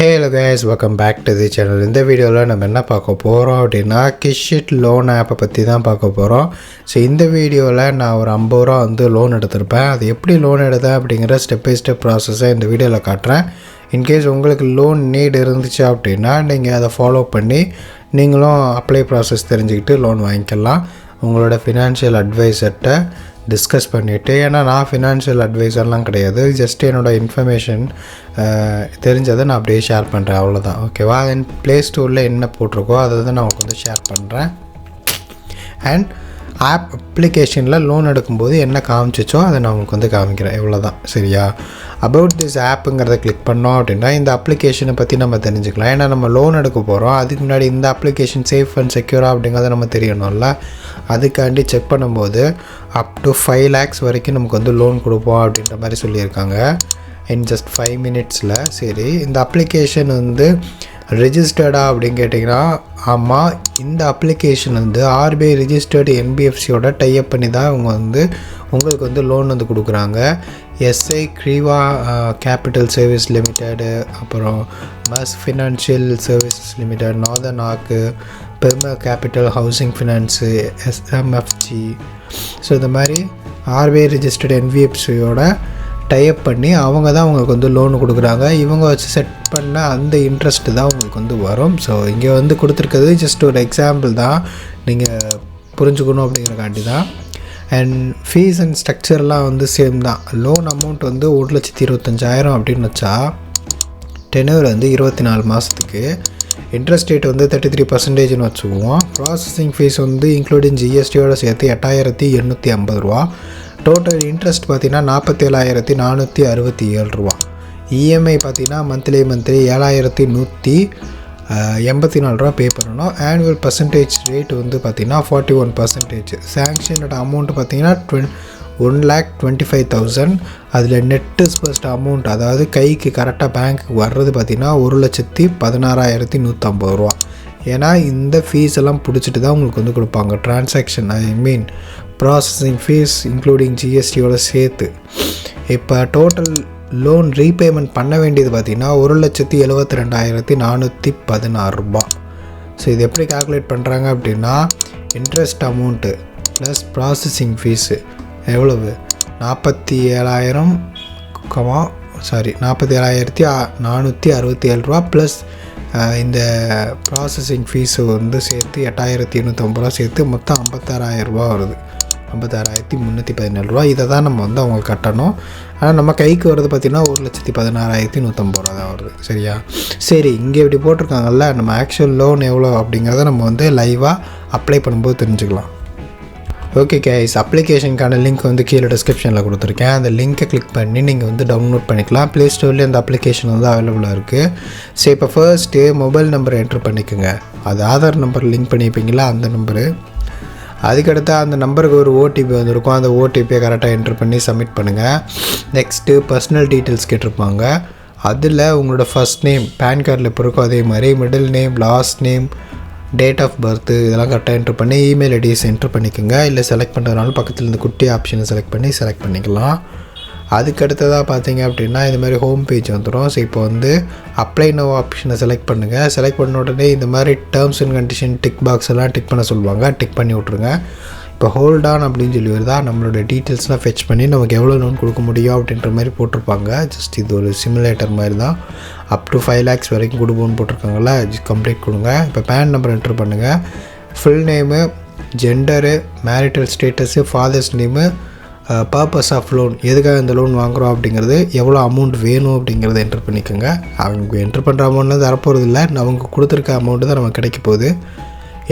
Hello guys, welcome back to the channel. இந்த வீடியோவில் நம்ம என்ன பார்க்க போகிறோம் அப்படின்னா கிஷிட் லோன் ஆப்பை பற்றி தான் பார்க்க போகிறோம். ஸோ இந்த வீடியோவில் நான் ஒரு 50 ரூபா வந்து லோன் எடுத்திருப்பேன். அது எப்படி லோன் எடுத்தேன் அப்படிங்கிற ஸ்டெப் பை ஸ்டெப் ப்ராசஸை இந்த வீடியோவில் காட்டுறேன். இன்கேஸ் உங்களுக்கு லோன் நீட் இருந்துச்சு அப்படின்னா நீங்கள் அதை ஃபாலோ பண்ணி நீங்களும் அப்ளை ப்ராசஸ் தெரிஞ்சுக்கிட்டு லோன் வாங்கிக்கலாம். உங்களோட ஃபினான்ஷியல் அட்வைசர்கிட்ட டிஸ்கஸ் பண்ணிவிட்டு, ஏன்னா நான் ஃபினான்ஷியல் அட்வைசர்லாம் கிடையாது, ஜஸ்ட் என்னோடய இன்ஃபர்மேஷன் தெரிஞ்சதை நான் அப்படியே ஷேர் பண்ணுறேன், அவ்வளோதான். ஓகேவா? தென் ப்ளே ஸ்டோரில் என்ன போட்டிருக்கோ அதை தான் நான் உங்களுக்கு வந்து ஷேர் பண்ணுறேன். அண்ட் ஆப் அப்ளிகேஷனில் லோன் எடுக்கும்போது என்ன காமிச்சிச்சோ அதை நான் உங்களுக்கு வந்து காமிக்கிறேன், இவ்வளோ தான். சரியா? அபவுட் திஸ் ஆப்புங்கிறத கிளிக் பண்ணோம் அப்படின்னா இந்த அப்ளிகேஷனை பற்றி நம்ம தெரிஞ்சுக்கலாம். ஏன்னா நம்ம லோன் எடுக்க போகிறோம், அதுக்கு முன்னாடி இந்த அப்ளிகேஷன் சேஃப் அண்ட் செக்யூரா அப்படிங்கிறத நம்ம தெரியணும்ல. அதுக்காண்டி செக் பண்ணும்போது அப் டு 5 lakhs வரைக்கும் நமக்கு வந்து லோன் கொடுப்போம் அப்படின்ற மாதிரி சொல்லியிருக்காங்க இன் ஜஸ்ட் 5 minutesல. சரி, இந்த அப்ளிகேஷன் வந்து ரெஜிஸ்டர்டா அப்படின்னு கேட்டிங்கன்னா ஆமாம், இந்த அப்ளிகேஷன் வந்து ஆர்பிஐ ரெஜிஸ்டர்டு என்பிஎஃப்சியோட டைப் பண்ணி தான் இவங்க வந்து உங்களுக்கு வந்து லோன் வந்து கொடுக்குறாங்க. எஸ்ஐ கிரீவா கேபிட்டல் சர்வீஸ் லிமிடெடு, அப்புறம் மஸ் ஃபினான்ஷியல் சர்வீசஸ் லிமிடெட், நார்தன் ஆக்கு, perma capital housing finance, SMFG. So இந்த மாதிரி ஆர்பிஐ ரெஜிஸ்டர்டு என்பிஎஃப்சியோட டைப் பண்ணி அவங்க தான் உங்களுக்கு வந்து லோன் கொடுக்குறாங்க. இவங்க வச்சு செட் பண்ண அந்த இன்ட்ரெஸ்ட்டு தான் உங்களுக்கு வந்து வரும். ஸோ இங்கே வந்து கொடுத்துருக்கிறது ஜஸ்ட் ஒரு எக்ஸாம்பிள் தான், நீங்கள் புரிஞ்சுக்கணும் அப்படிங்கிறக்காண்டி தான். அண்ட் ஃபீஸ் அண்ட் ஸ்ட்ரக்சர்லாம் வந்து சேம் தான். லோன் அமௌண்ட் வந்து 1,25,000 அப்படின்னு வச்சா டென்யூர் வந்து 24 மாதத்துக்கு. இன்ட்ரெஸ்ட் ரேட் வந்து 33%ன்னு வச்சுக்குவோம். ப்ராசஸிங் ஃபீஸ் வந்து இன்க்ளூடிங் ஜிஎஸ்டியோட சேர்த்து 8,850 ரூபா. டோட்டல் இன்ட்ரெஸ்ட் பார்த்திங்கன்னா 47,467 ரூபா. இஎம்ஐ பார்த்திங்கன்னா மந்த்லி 7,184 ரூபா பே பண்ணணும். ஆனுவல் பர்சன்டேஜ் ரேட் வந்து பார்த்திங்கன்னா 41%. சேங்ஷனோட அமௌண்ட் பார்த்திங்கன்னா 1,25,000. அதில் நெட் டிஸ்பர்ஸ்ட் அமௌண்ட், அதாவது கைக்கு கரெக்டாக பேங்க்குக்கு வர்றது பார்த்திங்கன்னா 1,16,150 ரூபா. ஏன்னா இந்த ஃபீஸ் எல்லாம் பிடிச்சிட்டு தான் உங்களுக்கு வந்து கொடுப்பாங்க. ட்ரான்சாக்ஷன் ஐ மீன் ப்ராசஸிங் ஃபீஸ் இன்க்ளூடிங் ஜிஎஸ்டியோட சேர்த்து. இப்போ டோட்டல் லோன் ரீபேமெண்ட் பண்ண வேண்டியது பார்த்திங்கன்னா 1,72,416 ரூபா. ஸோ இது எப்படி கால்குலேட் பண்ணுறாங்க அப்படின்னா interest amount plus processing fees எவ்வளவு 47,467 ரூபா ப்ளஸ் இந்த ப்ராசஸிங் ஃபீஸு வந்து சேர்த்து 8,850 ரூபா சேர்த்து மொத்தம் 56,000 ரூபா வருது. 56,317 ரூபா. இதை தான் நம்ம வந்து அவங்க கட்டணும். ஆனால் நம்ம கைக்கு வருது பார்த்திங்கன்னா 1,16,150 ரூபா தான் வருது. சரியா? சரி, இங்கே இப்படி போட்டிருக்காங்கல்ல, நம்ம ஆக்சுவல் லோன் எவ்வளோ அப்படிங்கிறத நம்ம வந்து லைவாக அப்ளை பண்ணும்போது தெரிஞ்சுக்கலாம். ஓகே கைஸ், அப்ளிகேஷனுக்கான லிங்க் வந்து கீழே டிஸ்கிரிப்ஷனில் கொடுத்துருக்கேன். அந்த லிங்க்கை கிளிக் பண்ணி நீங்கள் வந்து டவுன்லோட் பண்ணிக்கலாம். ப்ளே ஸ்டோர்லேயே அந்த அப்ளிகேஷன் வந்து அவைலபிளாக இருக்குது. சரி, இப்போ ஃபர்ஸ்ட்டு மொபைல் நம்பர் என்ட்ரு பண்ணிக்கோங்க. அது ஆதார் நம்பர் லிங்க் பண்ணியிருப்பீங்களா, அந்த நம்பரு. அதுக்கடுத்து அந்த நம்பருக்கு ஒரு ஓடிபி வந்திருக்கும். அந்த ஓடிபியை கரெக்டாக என்ட்ரு பண்ணி சப்மிட் பண்ணுங்கள். நெக்ஸ்ட்டு பர்சனல் டீட்டெயில்ஸ் கேட்டிருப்பாங்க. அதில் உங்களோட ஃபர்ஸ்ட் நேம் பேன் கார்டில் இப்போ இருக்கும் அதே மாதிரி, middle name, last name, date of birth இதெல்லாம் கரெக்டாக என்ட்ரு பண்ணி இமெயில் ஐடிஸ் என்ட்ரு பண்ணிக்கோங்க. இல்லை செலக்ட் பண்ணுறதுனால பக்கத்தில் இந்த குட்டி ஆப்ஷனை செலக்ட் பண்ணிக்கலாம். அதுக்கடுத்ததாக பார்த்தீங்க அப்படின்னா இந்த மாதிரி ஹோம் பேஜ் வந்துடும். ஸோ இப்போ வந்து அப்ளை நோ ஆப்ஷனை செலக்ட் பண்ணுங்கள். செலக்ட் பண்ண உடனே இந்த மாதிரி terms and condition tick box எல்லாம் டிக் பண்ண சொல்லுவாங்க. டிக் பண்ணி விட்ருங்க. இப்போ ஹோல்ட் ஆன் அப்படின்னு சொல்லி வருதா, நம்மளோட டீட்டெயில்ஸ்லாம் ஃபெச் பண்ணி நமக்கு எவ்வளோ லோன் கொடுக்க முடியும் அப்படின்ற மாதிரி போட்டிருப்பாங்க. ஜஸ்ட் இது ஒரு சிமுலேட்டர் மாதிரி தான். அப் டு 5 lakhs வரைக்கும் கொடுப்போன்னு போட்டிருக்காங்களா, கம்ப்ளீட் கொடுங்க. இப்போ பேன் நம்பர் என்ட்ரு பண்ணுங்கள். Full name, gender, marital status, father's name, purpose of loan, எதுக்காக இந்த லோன் வாங்குகிறோம் அப்படிங்கிறது, எவ்வளோ அமௌண்ட் வேணும் அப்படிங்கிறத என்ட்ரு பண்ணிக்கோங்க. அவங்க என்ட்ரு பண்ணுற அமௌண்ட்லாம் தரப்போகிறது இல்லை, அவங்க கொடுத்துருக்க அமௌண்ட்டு தான் நமக்கு கிடைக்க போகுது.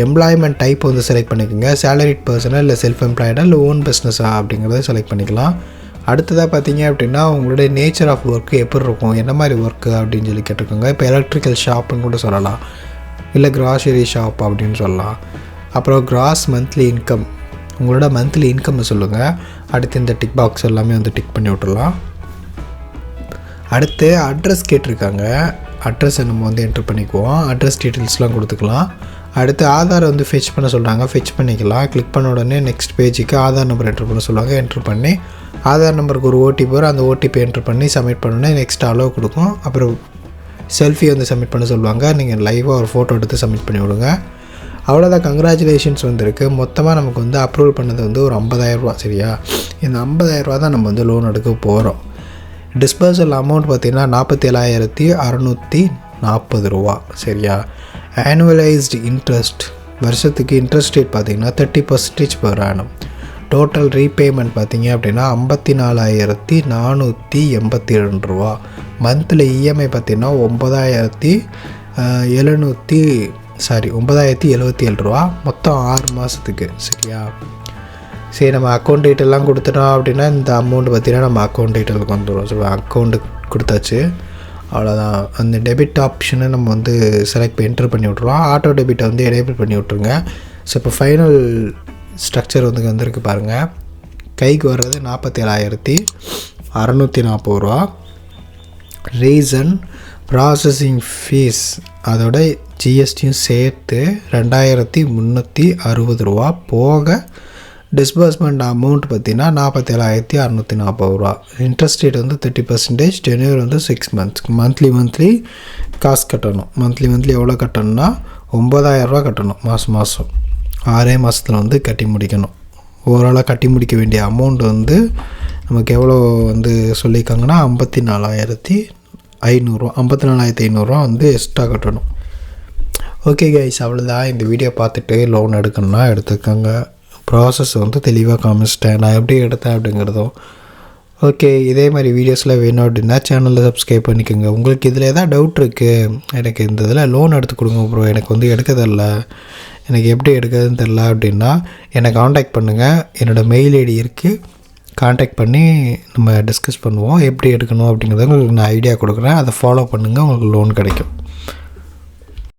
எம்ப்ளாய்மெண்ட் டைப் வந்து செலக்ட் பண்ணிக்கோங்க. சேலரிட் பர்சனாக இல்லை செல்ஃப் எம்ப்ளாய்டாக இல்லை ஓன் பிஸ்னஸாக அப்படிங்கிறத செலக்ட் பண்ணிக்கலாம். அடுத்ததாக பார்த்தீங்க அப்படின்னா உங்களுடைய நேச்சர் ஆஃப் ஒர்க்கு எப்படி இருக்கும், என்ன மாதிரி ஒர்க்கு அப்படின்னு சொல்லி கேட்டிருக்கோங்க. இப்போ எலக்ட்ரிக்கல் ஷாப்புன்னு கூட சொல்லலாம், இல்லை கிராசரி ஷாப் அப்படின்னு சொல்லலாம். அப்புறம் கிராஸ் மந்த்லி இன்கம், உங்களோட மந்த்லி இன்கம் சொல்லுங்கள். அடுத்து இந்த டிக் பாக்ஸ் எல்லாமே வந்து டிக் பண்ணி விட்டுடலாம். அடுத்து அட்ரஸ் கேட்டிருக்காங்க. அட்ரஸை நம்ம வந்து என்ட்ரு பண்ணிக்குவோம். அட்ரஸ் டீட்டெயில்ஸ்லாம் கொடுத்துக்கலாம். அடுத்து ஆதார் வந்து ஃபெச் பண்ண சொல்கிறாங்க, ஃபெச் பண்ணிக்கலாம். கிளிக் பண்ண உடனே நெக்ஸ்ட் பேஜுக்கு ஆதார் நம்பர் என்ட்ரு பண்ண சொல்லுவாங்க. என்ட்ரு பண்ணி ஆதார் நம்பருக்கு ஒரு ஓடிபி வரும், அந்த ஓடிபி என்ட்ரு பண்ணி சப்மிட் பண்ணோன்னே நெக்ஸ்ட் அலோவ் கொடுக்கும். அப்புறம் செல்ஃபி வந்து சப்மிட் பண்ண சொல்லுவாங்க. நீங்கள் லைவாக ஒரு ஃபோட்டோ எடுத்து சப்மிட் பண்ணி விடுங்க. அவ்வளோதான், கங்க்ராச்சுலேஷன்ஸ் வந்துருக்கு. மொத்தமாக நமக்கு வந்து அப்ரூவல் பண்ணது வந்து ஒரு 50,000 சரியா? இந்த 50,000 தான் நம்ம வந்து லோன் எடுக்க போகிறோம். டிஸ்பர்சல் அமௌண்ட் பார்த்திங்கன்னா 47,640 சரியா? ஆனுவலைஸ்டு இன்ட்ரெஸ்ட் வருஷத்துக்கு இன்ட்ரெஸ்ட் ரேட் பார்த்திங்கன்னா 30% per annum. டோட்டல் ரீபேமெண்ட் பார்த்திங்க அப்படின்னா 54,482 மந்த்லி இஎம்ஐ பார்த்திங்கன்னா 9,077 மொத்தம் 6 மாதத்துக்கு சரியா? சரி, நம்ம அக்கௌண்ட் டீட்டெயிலாம் கொடுத்துட்டோம் அப்படின்னா இந்த அமௌண்ட் பார்த்திங்கன்னா நம்ம அக்கௌண்ட் டீட்டெயிலுக்கு வந்துடும். ஸோ அக்கௌண்ட்டு கொடுத்தாச்சு, அவ்வளோதான். அந்த டெபிட் ஆப்ஷனை நம்ம வந்து செலக்ட் என்ட்ரு பண்ணி விட்ருவோம். ஆட்டோ டெபிட்டை வந்து எனேபிள் பண்ணி விட்ருங்க. ஸோ இப்போ ஃபைனல் ஸ்ட்ரக்சர் வந்து வந்திருக்கு பாருங்கள். கைக்கு வர்றது 47,640. ரீசன் ப்ராசஸிங் ஃபீஸ் அதோட ஜிஎஸ்டியும் சேர்த்து 2,360 போக டிஸ்பர்ஸ்மெண்ட் அமௌண்ட் பார்த்திங்கன்னா 47,640. இன்ட்ரெஸ்ட் ரேட் வந்து 30%, டென்யூர் வந்து 6 months. மந்த்லி காசு கட்டணும். மந்த்லி எவ்வளோ கட்டணும்னா 9,000 கட்டணும் மாதம். 6 மாதத்தில் வந்து கட்டி முடிக்கணும். ஓவராலாக கட்டி முடிக்க வேண்டிய அமௌண்ட் வந்து நமக்கு எவ்வளோ வந்து சொல்லியிருக்காங்கன்னா 54,500 வந்து எக்ஸ்ட்ரா கட்டணும். ஓகே கைஸ், அவ்வளோதான். இந்த வீடியோ பார்த்துட்டு லோன் எடுக்கணும்னா எடுத்துக்கோங்க. ப்ராசஸ் வந்து தெளிவாக காமிச்சிட்டேன், நான் எப்படி எடுத்தேன் அப்படிங்கிறதும். ஓகே, இதே மாதிரி வீடியோஸில் வேணும் அப்படின்னா சேனலில் சப்ஸ்கிரைப் பண்ணிக்கோங்க. உங்களுக்கு இதில் எதாவது டவுட் இருக்குது, எனக்கு இந்த இதில் லோன் எடுத்து கொடுங்க ப்ரோ, எனக்கு வந்து எடுக்க தெரில, எனக்கு எப்படி எடுக்கிறதுன்னு தெரில அப்படின்னா என்னை காண்டாக்ட் பண்ணுங்கள். என்னோடய மெயில் ஐடி இருக்குது, காண்டாக்ட் பண்ணி நம்ம டிஸ்கஸ் பண்ணுவோம். எப்படி எடுக்கணும் அப்படிங்கிறத உங்களுக்கு நான் ஐடியா கொடுக்குறேன். அதை ஃபாலோ பண்ணுங்கள், உங்களுக்கு லோன் கிடைக்கும்.